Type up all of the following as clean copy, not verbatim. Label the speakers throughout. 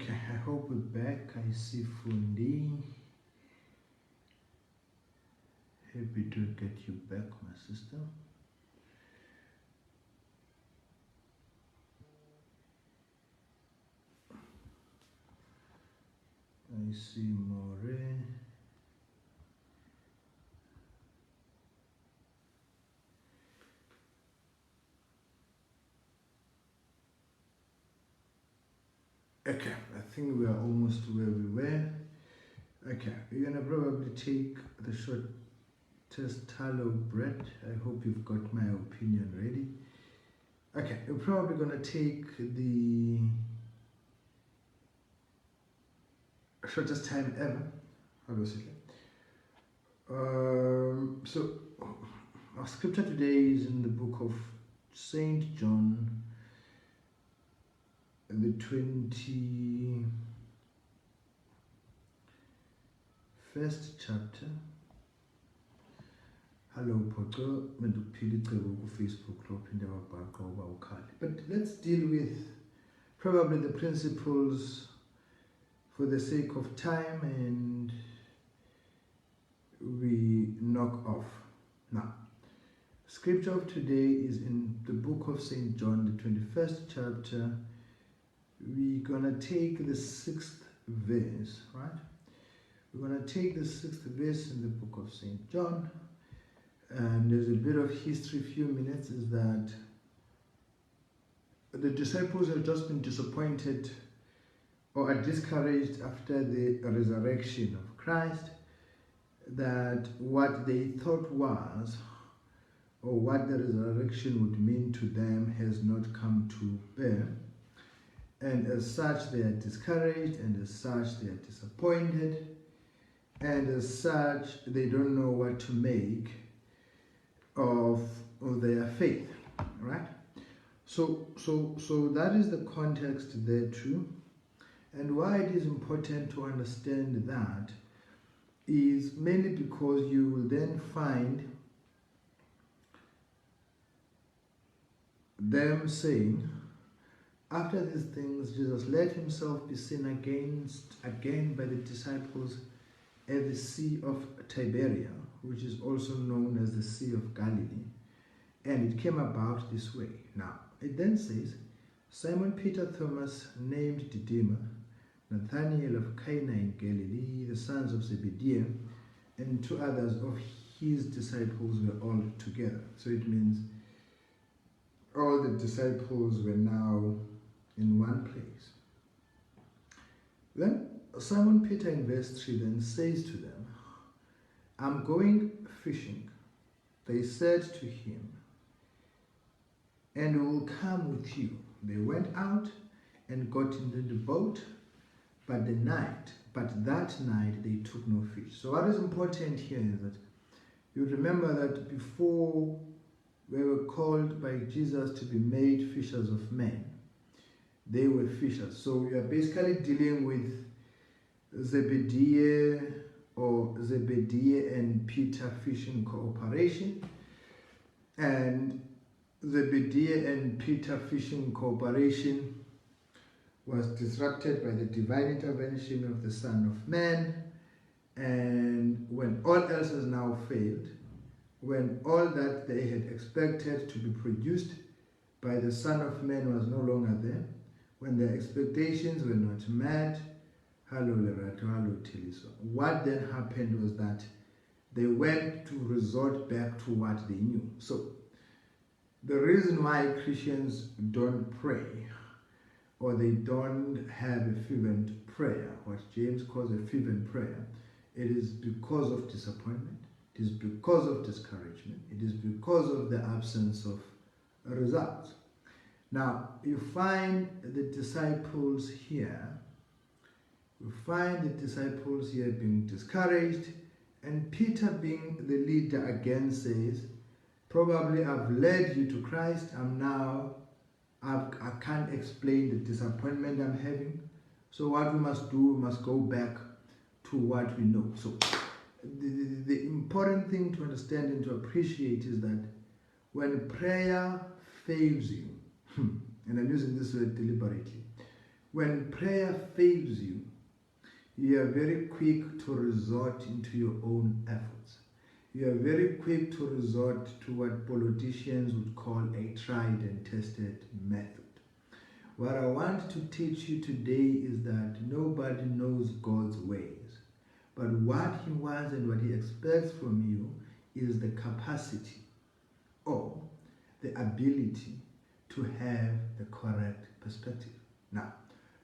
Speaker 1: Okay, I hope we're back. I see Fundi. Happy to get you back, my sister. I see More. Okay, I think we are almost where we were. Okay, we're gonna probably take the shortest tallow bread. I hope you've got my opinion ready. Okay, we're probably gonna take the shortest time ever. How do I say it? So our scripture today is in the book of Saint John, the 21st chapter. Hello, Poto. Facebook, but let's deal with probably the principles for the sake of time, and we knock off. Now, scripture of today is in the book of Saint John, the 21st chapter. We're gonna take the 6th verse, right? We're gonna take the 6th verse in the book of Saint John, and there's a bit of history. Few minutes is that the disciples have just been disappointed or are discouraged after the resurrection of Christ, that what they thought was, or what the resurrection would mean to them, has not come to bear. And as such, they are discouraged, and as such, they are disappointed, and as such, they don't know what to make of their faith, right? So that is the context there too. And why it is important to understand that is mainly because you will then find them saying, after these things, Jesus let himself be seen again by the disciples at the Sea of Tiberias, which is also known as the Sea of Galilee. And it came about this way. Now, it then says, Simon Peter, Thomas, named Didymus, Nathanael of Cana in Galilee, the sons of Zebedee, and 2 others of his disciples were all together. So it means all the disciples were now in one place. Then Simon Peter in verse 3 then says to them, I'm going fishing. They said to him, and we will come with you. They went out and got into the boat, but that night they took no fish. So what is important here is that you remember that before we were called by Jesus to be made fishers of men, they were fishers. So we are basically dealing with Zebedee and Peter fishing cooperation. And Zebedee and Peter fishing cooperation was disrupted by the divine intervention of the Son of Man. And when all else has now failed, when all that they had expected to be produced by the Son of Man was no longer there, when their expectations were not met, what then happened was that they went to resort back to what they knew. So the reason why Christians don't pray, or they don't have a fervent prayer, what James calls a fervent prayer, it is because of disappointment, it is because of discouragement, it is because of the absence of results. Now, you find the disciples here, being discouraged, and Peter, being the leader, again says, probably I've led you to Christ, I can't explain the disappointment I'm having. So what we must do, we must go back to what we know. So the important thing to understand and to appreciate is that when prayer fails you, and I'm using this word deliberately, When prayer fails you, you are very quick to resort into your own efforts. You are very quick to resort to what politicians would call a tried and tested method. What I want to teach you today is that nobody knows God's ways, but what He wants and what He expects from you is the capacity or the ability to have the correct perspective. Now,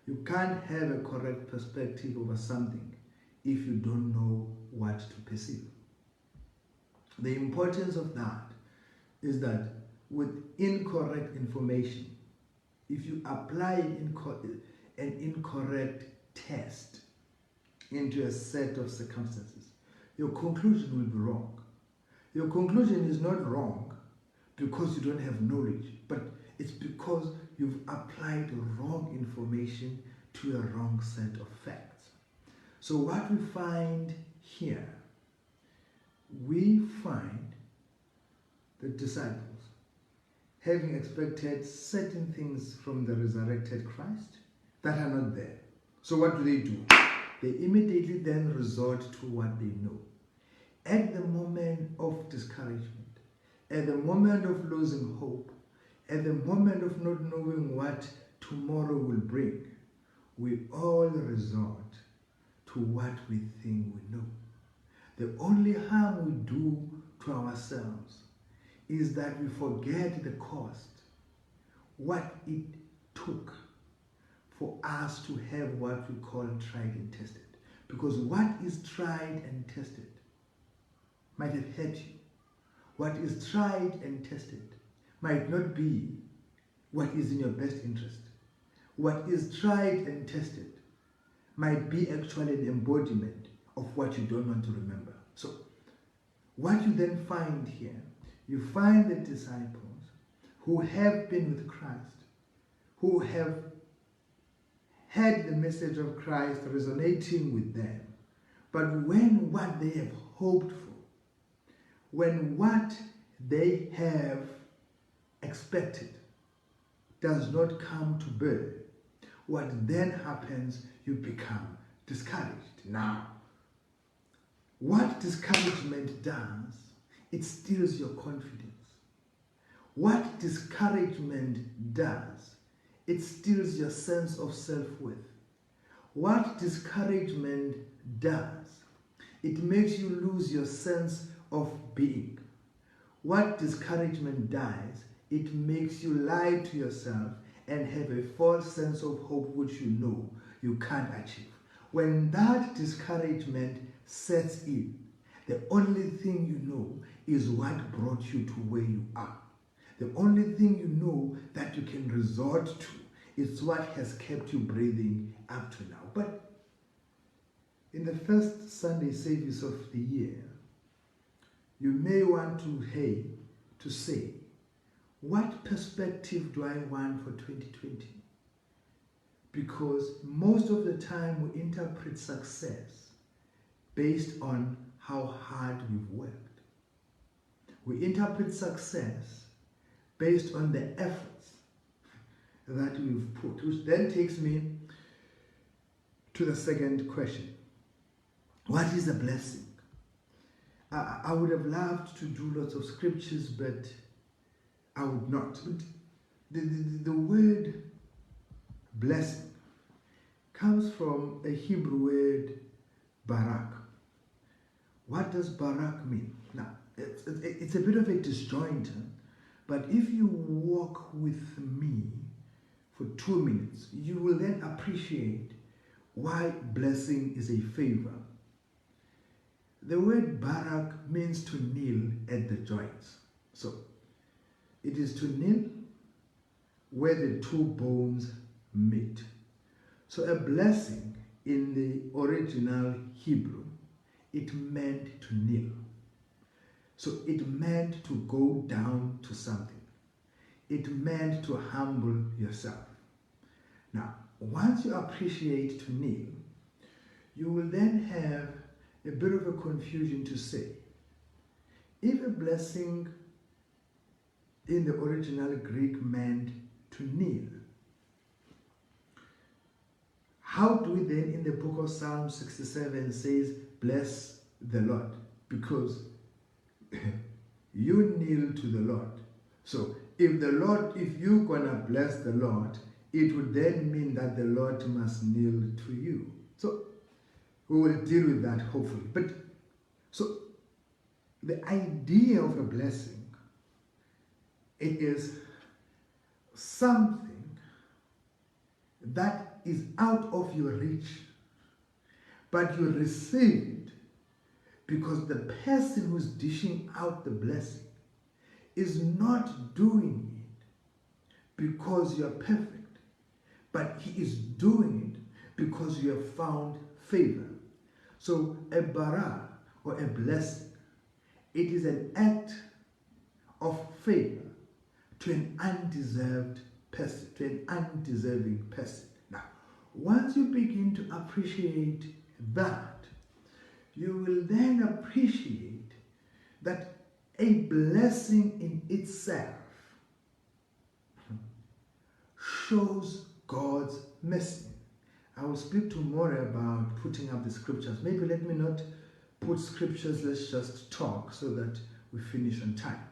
Speaker 1: you can't have a correct perspective over something if you don't know what to perceive. The importance of that is that with incorrect information, if you apply an incorrect test into a set of circumstances, your conclusion will be wrong. Your conclusion is not wrong because you don't have knowledge, but it's because you've applied wrong information to a wrong set of facts. So what we find here, we find the disciples having expected certain things from the resurrected Christ that are not there. So what do? They immediately then resort to what they know. At the moment of discouragement, at the moment of losing hope, at the moment of not knowing what tomorrow will bring, we all resort to what we think we know. The only harm we do to ourselves is that we forget the cost, what it took for us to have what we call tried and tested. Because what is tried and tested might have hurt you. What is tried and tested might not be what is in your best interest. What is tried and tested might be actually an embodiment of what you don't want to remember. So, what you then find here, you find the disciples who have been with Christ, who have had the message of Christ resonating with them, but when what they have hoped for, when what they have expected does not come to bear, what then happens, you become discouraged. Now, what discouragement does, it steals your confidence. What discouragement does, it steals your sense of self-worth. What discouragement does, it makes you lose your sense of being. What discouragement does, it makes you lie to yourself and have a false sense of hope which you know you can't achieve. When that discouragement sets in, the only thing you know is what brought you to where you are. The only thing you know that you can resort to is what has kept you breathing up to now. But in the first Sunday service of the year, you may want to say, what perspective do I want for 2020? Because most of the time we interpret success based on how hard we've worked. We interpret success based on the efforts that we've put, which then takes me to the second question. What is a blessing? I would have loved to do lots of scriptures, but I would not. The word blessing comes from a Hebrew word, barak. What does barak mean? Now, it's a bit of a disjointer, but if you walk with me for 2 minutes, you will then appreciate why blessing is a favor. The word barak means to kneel at the joints. So, it is to kneel where the two bones meet. So a blessing in the original Hebrew, it meant to kneel. So it meant to go down to something. It meant to humble yourself. Now, once you appreciate to kneel, you will then have a bit of a confusion to say, if a blessing in the original Greek meant to kneel, How do we then in the book of Psalm 67 says, bless the Lord? Because you kneel to the Lord. So if you're gonna bless the Lord, it would then mean that the Lord must kneel to you. So we will deal with that hopefully. But so the idea of a blessing, it is something that is out of your reach, but you receive it because the person who's dishing out the blessing is not doing it because you're perfect, but he is doing it because you have found favor. So a bara or a blessing, it is an act of favor to an undeserved person, to an undeserving person. Now, once you begin to appreciate that, you will then appreciate that a blessing in itself shows God's mercy. I will speak tomorrow about putting up the scriptures. Maybe let me not put scriptures, let's just talk so that we finish on time.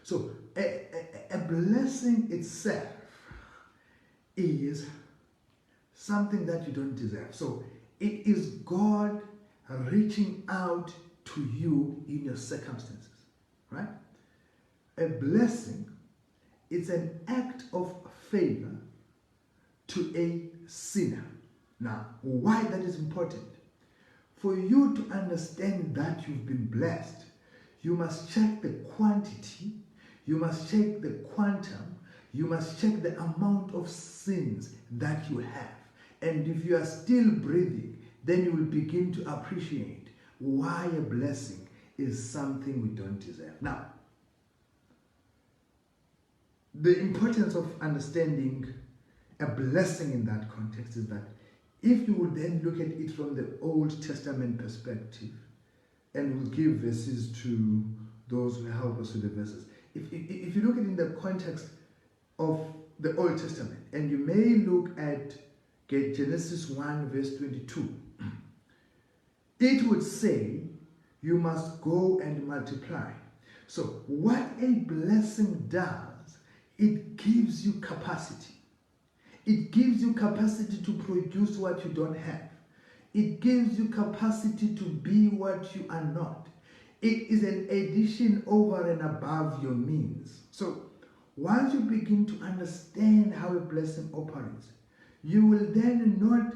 Speaker 1: So a blessing itself is something that you don't deserve. So it is God reaching out to you in your circumstances, right? A blessing is an act of favor to a sinner. Now, why that is important? For you to understand that you've been blessed, you must check the quantity, you must check the quantum, you must check the amount of sins that you have. And if you are still breathing, then you will begin to appreciate why a blessing is something we don't deserve. Now, the importance of understanding a blessing in that context is that if you will then look at it from the Old Testament perspective, and we'll give verses to those who help us with the verses. If you look at it in the context of the Old Testament, and you may look at Genesis 1 verse 22, it would say, you must go and multiply. So what a blessing does, it gives you capacity. It gives you capacity to produce what you don't have. It gives you capacity to be what you are not. It is an addition over and above your means. So once you begin to understand how a blessing operates, you will then not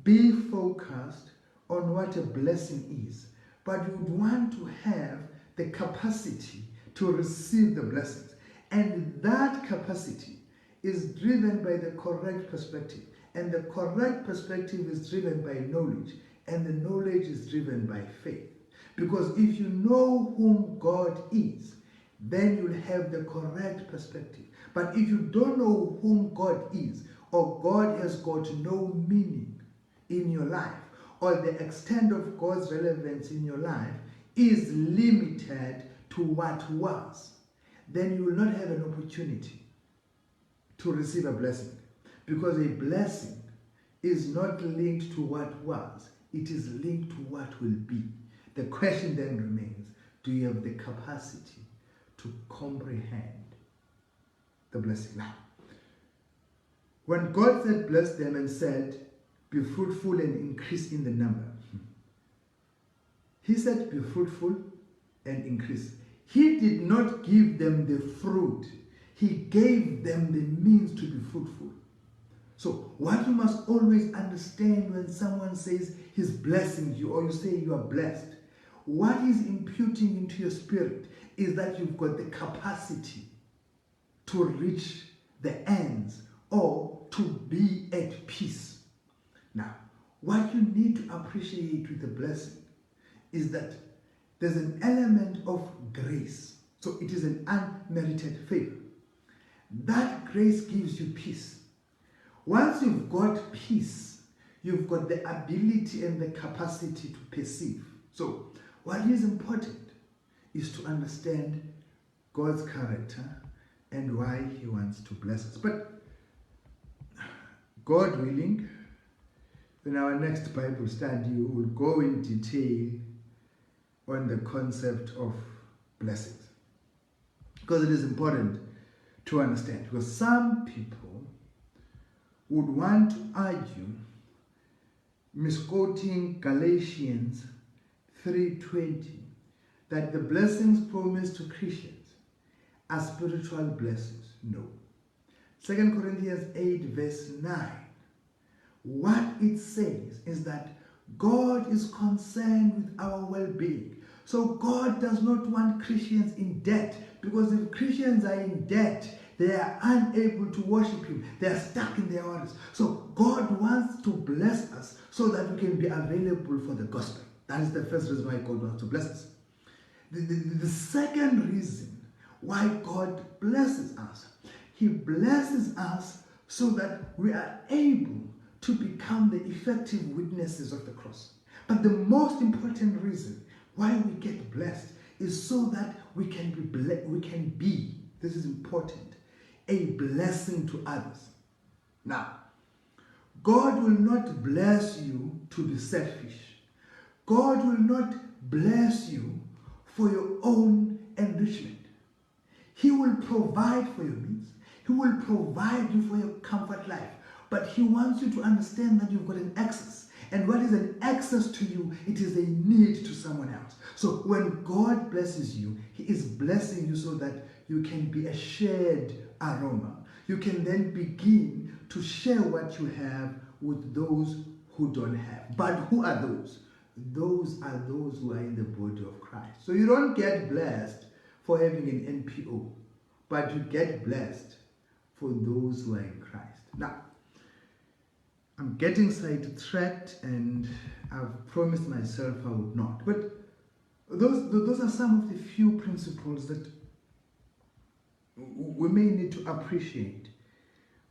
Speaker 1: be focused on what a blessing is, but you would want to have the capacity to receive the blessings. And that capacity is driven by the correct perspective. And the correct perspective is driven by knowledge. And the knowledge is driven by faith. Because if you know whom God is, then you'll have the correct perspective. But if you don't know whom God is, or God has got no meaning in your life, or the extent of God's relevance in your life is limited to what was, then you will not have an opportunity to receive a blessing. Because a blessing is not linked to what was, it is linked to what will be. The question then remains, do you have the capacity to comprehend the blessing? Now, when God said bless them and said, be fruitful and increase in the number, he said be fruitful and increase. He did not give them the fruit. He gave them the means to be fruitful. So what you must always understand when someone says he's blessing you, or you say you are blessed, what he's imputing into your spirit is that you've got the capacity to reach the ends or to be at peace. Now, what you need to appreciate with the blessing is that there's an element of grace. So it is an unmerited favor. That grace gives you peace. Once you've got peace, you've got the ability and the capacity to perceive. So what is important is to understand God's character and why he wants to bless us. But God willing, In our next Bible study, we will go in detail on the concept of blessings, because it is important to understand. Because some people would want to argue, misquoting Galatians 3:20, that the blessings promised to Christians are spiritual blessings. No. 2 Corinthians 8 verse 9, what it says is that God is concerned with our well-being. So God does not want Christians in debt, because if Christians are in debt, they are unable to worship Him. They are stuck in their orders. So God wants to bless us so that we can be available for the gospel. That is the first reason why God wants to bless us. The second reason why God blesses us, He blesses us so that we are able to become the effective witnesses of the cross. But the most important reason why we get blessed is so that we can be, this is important, a blessing to others. Now, God will not bless you to be selfish. God will not bless you for your own enrichment. He will provide for your needs. He will provide you for your comfort life. But He wants you to understand that you've got an access. And what is an access to you? It is a need to someone else. So when God blesses you, He is blessing you so that you can be a shared aroma. You can then begin to share what you have with those who don't have. But who are those? Those are those who are in the body of Christ. So you don't get blessed for having an NPO, but you get blessed for those who are in Christ. Now, I'm getting sidetracked, and I've promised myself I would not. But those are some of the few principles that we may need to appreciate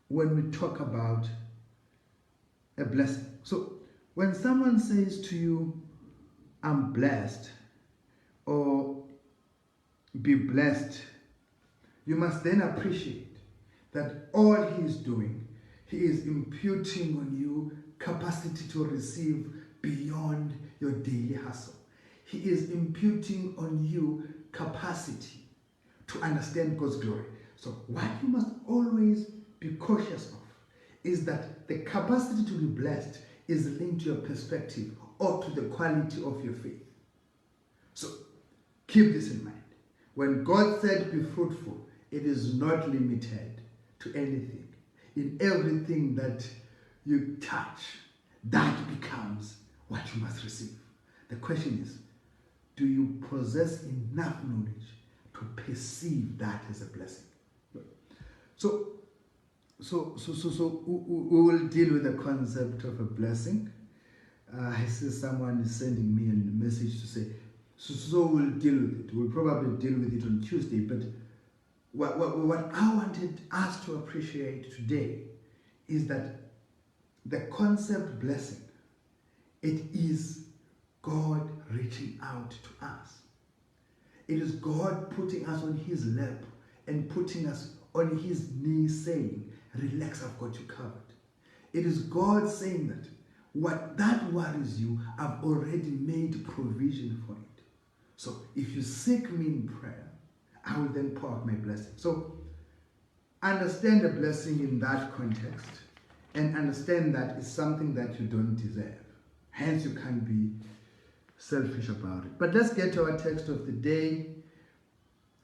Speaker 1: when we talk about a blessing. So when someone says to you, I'm blessed, or be blessed, you must then appreciate that all he is doing, he is imputing on you capacity to receive beyond your daily hustle. He is imputing on you capacity to understand God's glory. So what you must always be cautious of is that the capacity to be blessed is linked to your perspective or to the quality of your faith. So keep this in mind. When God said be fruitful, it is not limited to anything. In everything that you touch, that becomes what you must receive. The question is, do you possess enough knowledge to perceive that as a blessing? So we will deal with the concept of a blessing. I see someone is sending me a message to say, so we'll deal with it. We'll probably deal with it on Tuesday, but what I wanted us to appreciate today is that the concept blessing, it is God reaching out to us. It is God putting us on His lap and putting us on His knees saying, relax, I've got you covered. It is God saying that what that worries you, I've already made provision for it. So if you seek me in prayer, I will then pour out my blessing. So understand a blessing in that context, and understand that it's something that you don't deserve. Hence, you can't be selfish about it. But let's get to our text of the day,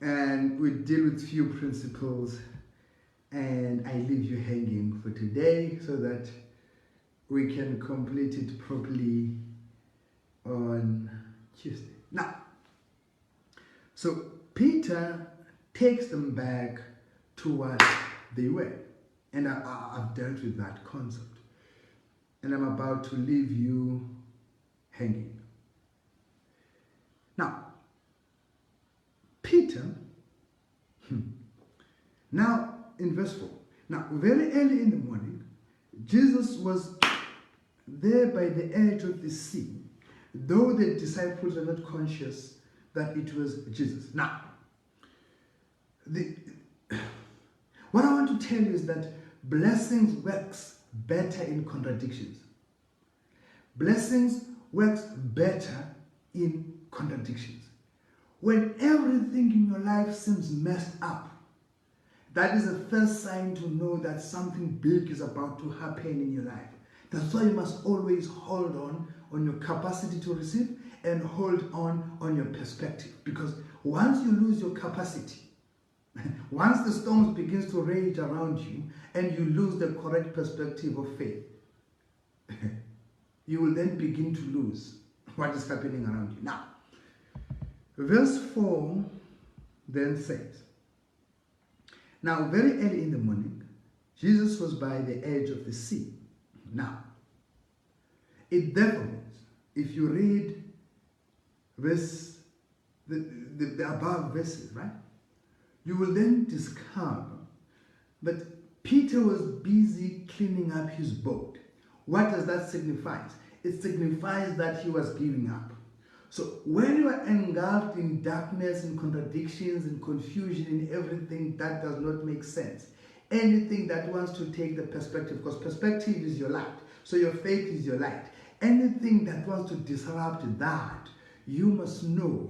Speaker 1: and we deal with few principles, and I leave you hanging for today so that we can complete it properly on Tuesday. Now, so Peter takes them back to what they were. And I've dealt with that concept. And I'm about to leave you hanging. Now, Peter, now in verse 4, now very early in the morning, Jesus was there by the edge of the sea, though the disciples were not conscious that it was Jesus. Now, what I want to tell you is that blessings works better in contradictions. Blessings works better in contradictions. When everything in your life seems messed up, that is the first sign to know that something big is about to happen in your life. That's why you must always hold on your capacity to receive and hold on your perspective. Because once you lose your capacity, once the storms begins to rage around you and you lose the correct perspective of faith, you will then begin to lose what is happening around you. Now, verse 4 then says, now very early in the morning, Jesus was by the edge of the sea. Now, it therefore means, if you read the above verses, right, you will then discover that Peter was busy cleaning up his boat. What does that signify? It signifies that he was giving up. So when you are engulfed in darkness and contradictions and confusion in everything that does not make sense, anything that wants to take the perspective, because perspective is your light, so your faith is your light. Anything that wants to disrupt that, you must know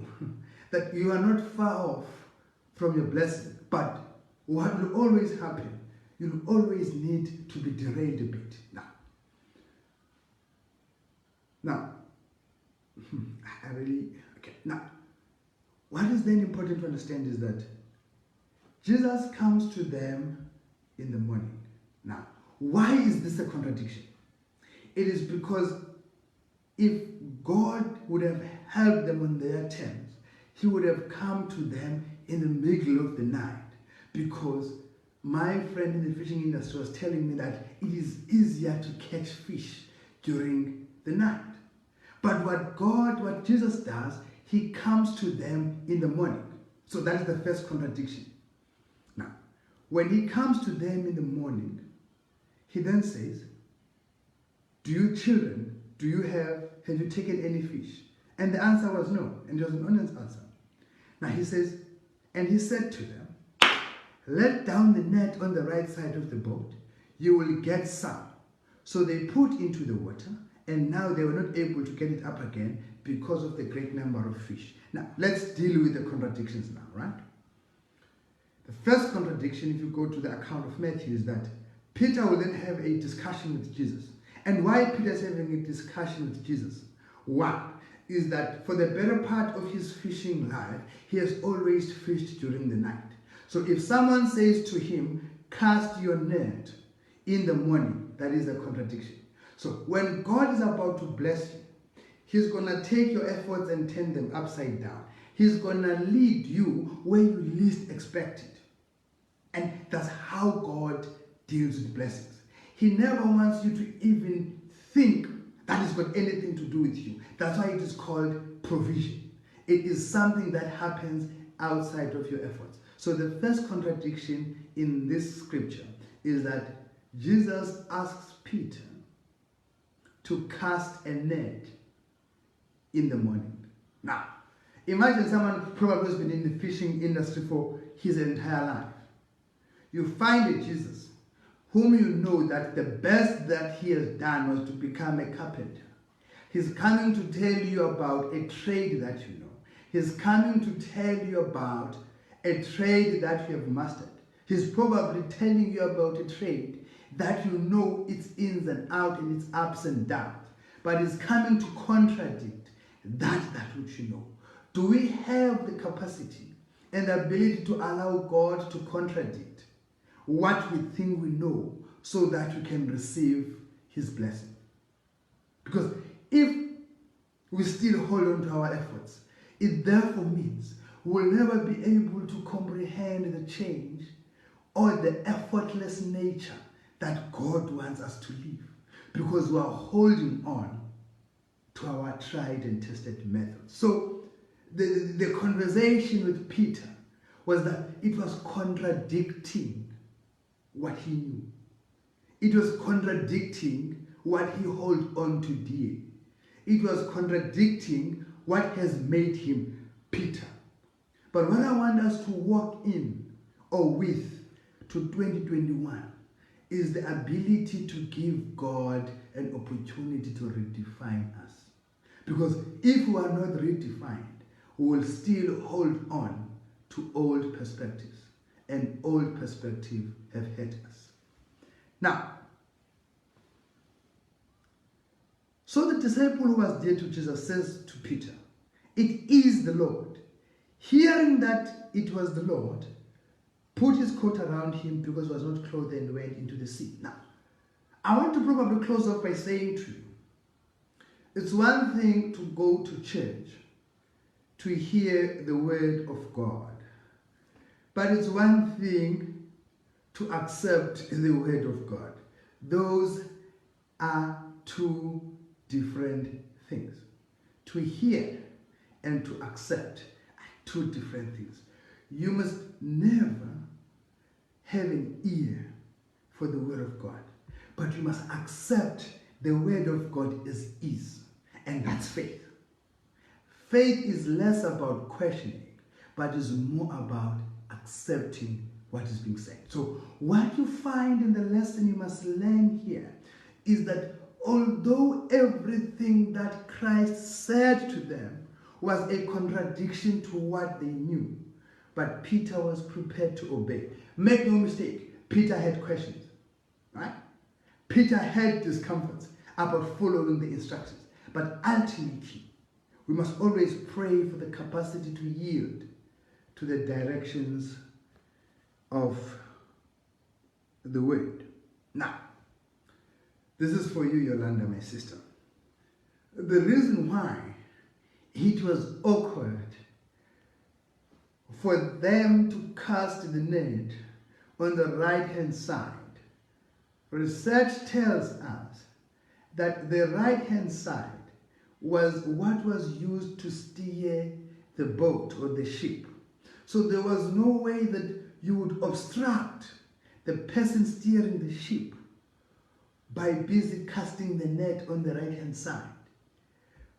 Speaker 1: that you are not far off from your blessing. But what will always happen, you'll always need to be derailed a bit. Now, Now, what is then important to understand is that Jesus comes to them in the morning. Now, why is this a contradiction? It is because if God would have helped them on their terms, he would have come to them in the middle of the night. Because my friend in the fishing industry was telling me that it is easier to catch fish during the night. But what Jesus does, he comes to them in the morning. So that is the first contradiction. Now, when he comes to them in the morning, he then says, do you children, have you taken any fish? And the answer was no, and it was an honest answer. Now he says, and he said to them, let down the net on the right side of the boat, you will get some. So they put into the water, and now they were not able to get it up again because of the great number of fish. Now, let's deal with the contradictions now, right? The first contradiction, if you go to the account of Matthew, is that Peter will then have a discussion with Jesus. And why Peter is having a discussion with Jesus? One is that for the better part of his fishing life, he has always fished during the night. So if someone says to him, cast your net in the morning, that is a contradiction. So when God is about to bless you, he's going to take your efforts and turn them upside down. He's going to lead you where you least expect it. And that's how God deals with blessings. He never wants you to even think that it's got anything to do with you. That's why it is called provision. It is something that happens outside of your efforts. So the first contradiction in this scripture is that Jesus asks Peter to cast a net in the morning. Now, imagine someone probably has been in the fishing industry for his entire life. You find a Jesus whom you know that the best that he has done was to become a carpenter. He's coming to tell you about a trade that you know. He's coming to tell you about a trade that you have mastered. He's probably telling you about a trade that you know its ins and outs and its ups and downs. But he's coming to contradict that which you know. Do we have the capacity and the ability to allow God to contradict what we think we know so that we can receive his blessing? Because if we still hold on to our efforts, it therefore means we'll never be able to comprehend the change or the effortless nature that God wants us to live, because we are holding on to our tried and tested methods. So the conversation with Peter was that it was contradicting what he knew. It was contradicting what he held on to dear. It was contradicting what has made him Peter. But what I want us to walk in or with to 2021 is the ability to give God an opportunity to redefine us. Because if we are not redefined, we will still hold on to old perspectives. And old perspectives have hurt us. Now, so the disciple who was dear to Jesus says to Peter, "It is the Lord." Hearing that it was the Lord, put his coat around him because he was not clothed and went into the sea. Now, I want to probably close off by saying to you, it's one thing to go to church to hear the word of God, but it's one thing to accept the word of God. Those are two different things. To hear and to accept are two different things. You must never have an ear for the word of God, but you must accept the word of God as is, and that's faith. Faith is less about questioning, but is more about accepting what is being said. So what you find in the lesson you must learn here is that although everything that Christ said to them was a contradiction to what they knew, but Peter was prepared to obey. Make no mistake, Peter had questions, right? Peter had discomforts about following the instructions. But ultimately, we must always pray for the capacity to yield to the directions of the word. Now, this is for you, Yolanda, my sister. The reason why it was awkward for them to cast the net on the right-hand side, research tells us that the right-hand side was what was used to steer the boat or the ship. So there was no way that you would obstruct the person steering the ship by busy casting the net on the right-hand side.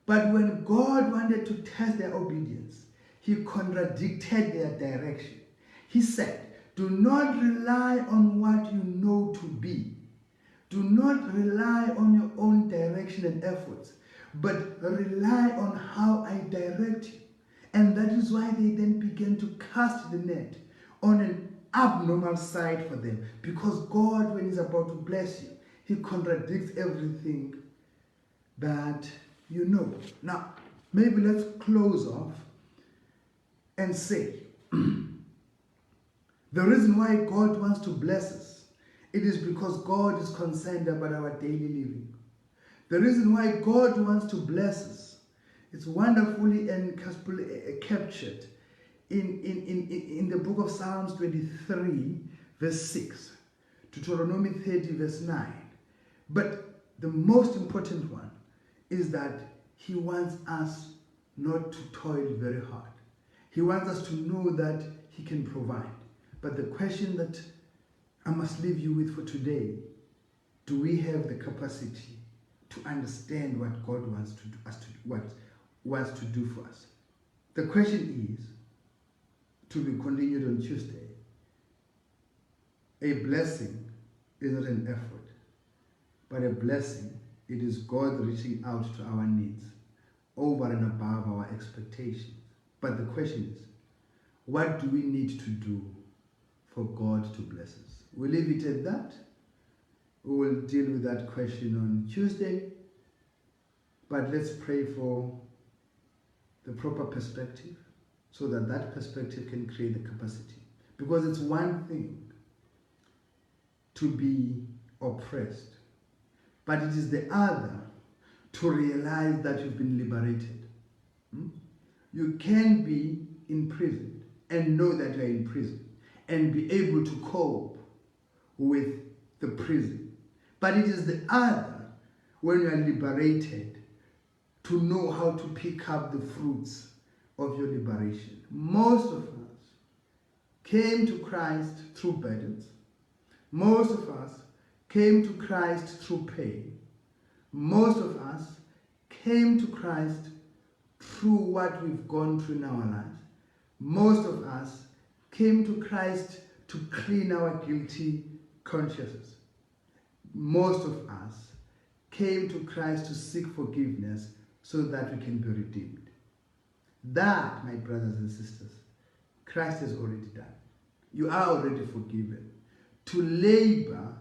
Speaker 1: But when God wanted to test their obedience, he contradicted their direction. He said, do not rely on what you know to be. Do not rely on your own direction and efforts, but rely on how I direct you. And that is why they then began to cast the net on an abnormal side for them. Because God, when he's about to bless you, he contradicts everything that you know. Now, maybe let's close off and say, the reason why God wants to bless us, it is because God is concerned about our daily living. The reason why God wants to bless us, it's wonderfully and captured in the book of Psalms 23, verse 6, Deuteronomy 30, verse 9. But the most important one is that he wants us not to toil very hard. He wants us to know that he can provide. But the question that I must leave you with for today, do we have the capacity to understand what God wants to do, what wants to do for us? The question is, to be continued on Tuesday, a blessing is not an effort, but a blessing, it is God reaching out to our needs over and above our expectations. But the question is, what do we need to do for God to bless us? We'll leave it at that. We will deal with that question on Tuesday. But let's pray for the proper perspective so that that perspective can create the capacity. Because it's one thing to be oppressed, but it is the other to realize that you've been liberated. You can be in prison and know that you're in prison and be able to cope with the prison. But it is the other, when you are liberated, to know how to pick up the fruits of your liberation. Most of us came to Christ through burdens. Most of us came to Christ through pain. Most of us came to Christ through what we've gone through in our lives. Most of us came to Christ to clean our guilty consciences. most of us came to Christ to seek forgiveness so that we can be redeemed. That, my brothers and sisters, Christ has already done. You are already forgiven. To labor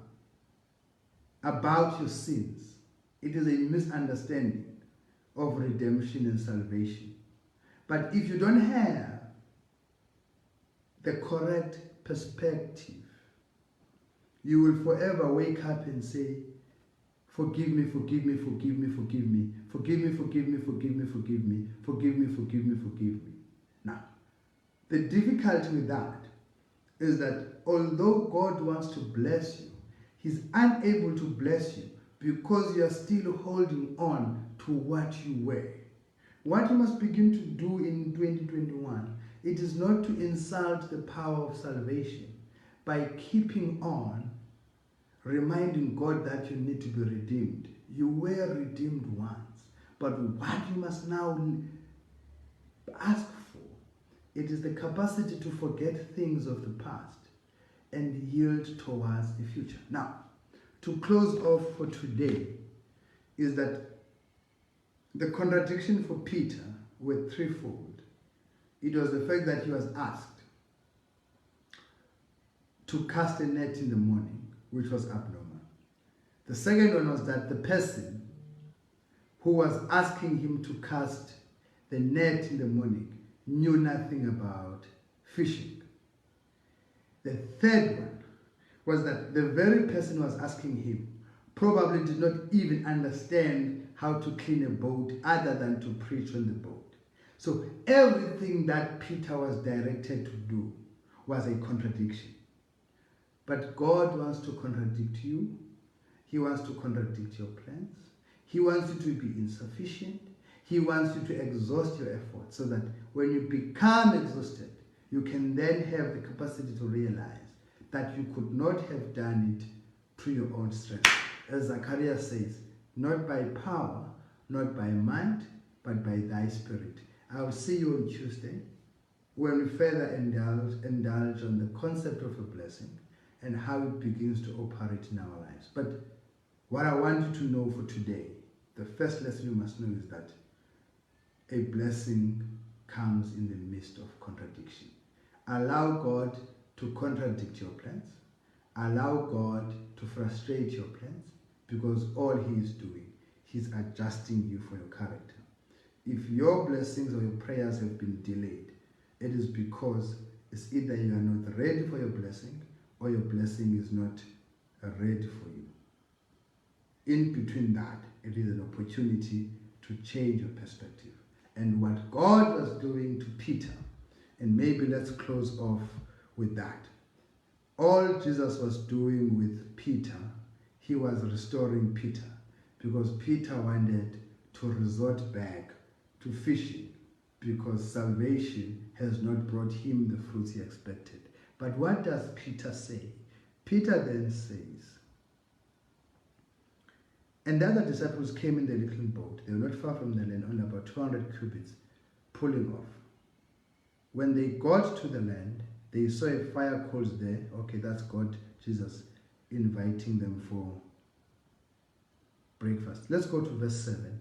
Speaker 1: about your sins, it is a misunderstanding of redemption and salvation. But if you don't have the correct perspective, you will forever wake up and say, forgive me, forgive me, forgive me, forgive me, forgive me, forgive me, forgive me, forgive me, forgive me, forgive me, forgive me. Now, the difficulty with that is that although God wants to bless you, He's unable to bless you because you are still holding on to what you were. What you must begin to do in 2021, it is not to insult the power of salvation by keeping on reminding God that you need to be redeemed. You were redeemed once, but what you must now ask for, it is the capacity to forget things of the past and yield towards the future. Now, to close off for today is that the contradiction for Peter were threefold. It was the fact that he was asked to cast a net in the morning, which was abnormal. The second one was that the person who was asking him to cast the net in the morning knew nothing about fishing. The third one was that the very person who was asking him probably did not even understand how to clean a boat other than to preach on the boat. So everything that Peter was directed to do was a contradiction. But God wants to contradict you. He wants to contradict your plans. He wants you to be insufficient. He wants you to exhaust your efforts so that when you become exhausted, you can then have the capacity to realize that you could not have done it to your own strength. As Zacharias says, not by power, not by might, but by thy spirit. I will see you on Tuesday when we further indulge on the concept of a blessing and how it begins to operate in our lives. But what I want you to know for today, the first lesson you must know is that a blessing comes in the midst of contradiction. Allow God to contradict your plans. Allow God to frustrate your plans, because all He is doing, He's adjusting you for your character. If your blessings or your prayers have been delayed, it is because it's either you are not ready for your blessing or your blessing is not ready for you. In between that, it is an opportunity to change your perspective. And what God was doing to Peter, and maybe let's close off with that. All Jesus was doing with Peter, He was restoring Peter, because Peter wanted to resort back to fishing because salvation has not brought him the fruits he expected. But what does Peter say? Peter then says, and the other disciples came in the little boat. They were not far from the land, only about 200 cubits, pulling off. When they got to the land, they saw a fire coals there. Okay, that's God, Jesus, inviting them for breakfast. Let's go to verse 7.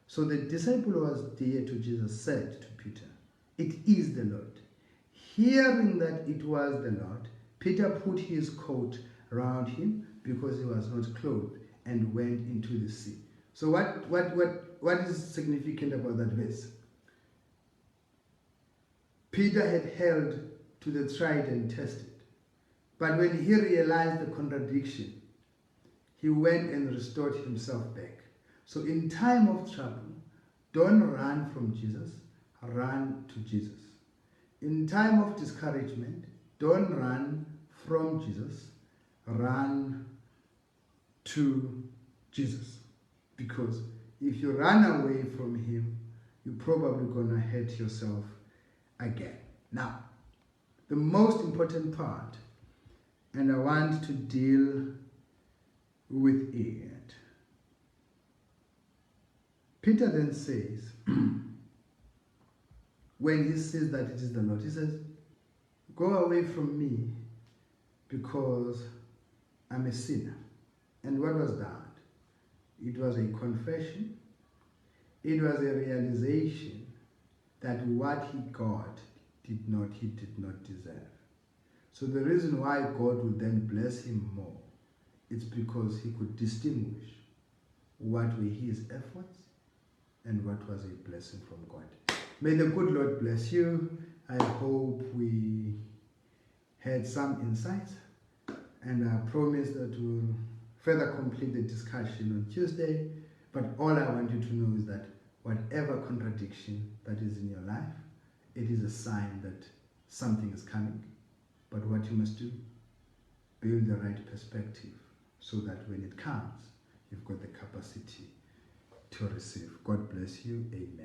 Speaker 1: So the disciple who was dear to Jesus said to Peter, "It is the Lord." Hearing that it was the Lord, Peter put his coat around him because he was not clothed, and went into the sea. So what is significant about that verse? Peter had held to the tried and tested. But when he realized the contradiction, he went and restored himself back. So in time of trouble, don't run from Jesus, run to Jesus. In time of discouragement, don't run from Jesus, run to Jesus. Because if you run away from Him, you're probably going to hurt yourself again. Now, the most important part, and I want to deal with it. Peter then says, when he says that it is the Lord, he says, "Go away from me because I'm a sinner." And what was that? It was a confession. It was a realization that what he got he did not deserve. So the reason why God would then bless him more, it's because he could distinguish what were his efforts and what was a blessing from God. May the good Lord bless you. I hope we had some insights, and I promise that we'll further complete the discussion on Tuesday. But all I want you to know is that whatever contradiction that is in your life, it is a sign that something is coming. But what you must do, build the right perspective so that when it comes, you've got the capacity to receive. God bless you. Amen.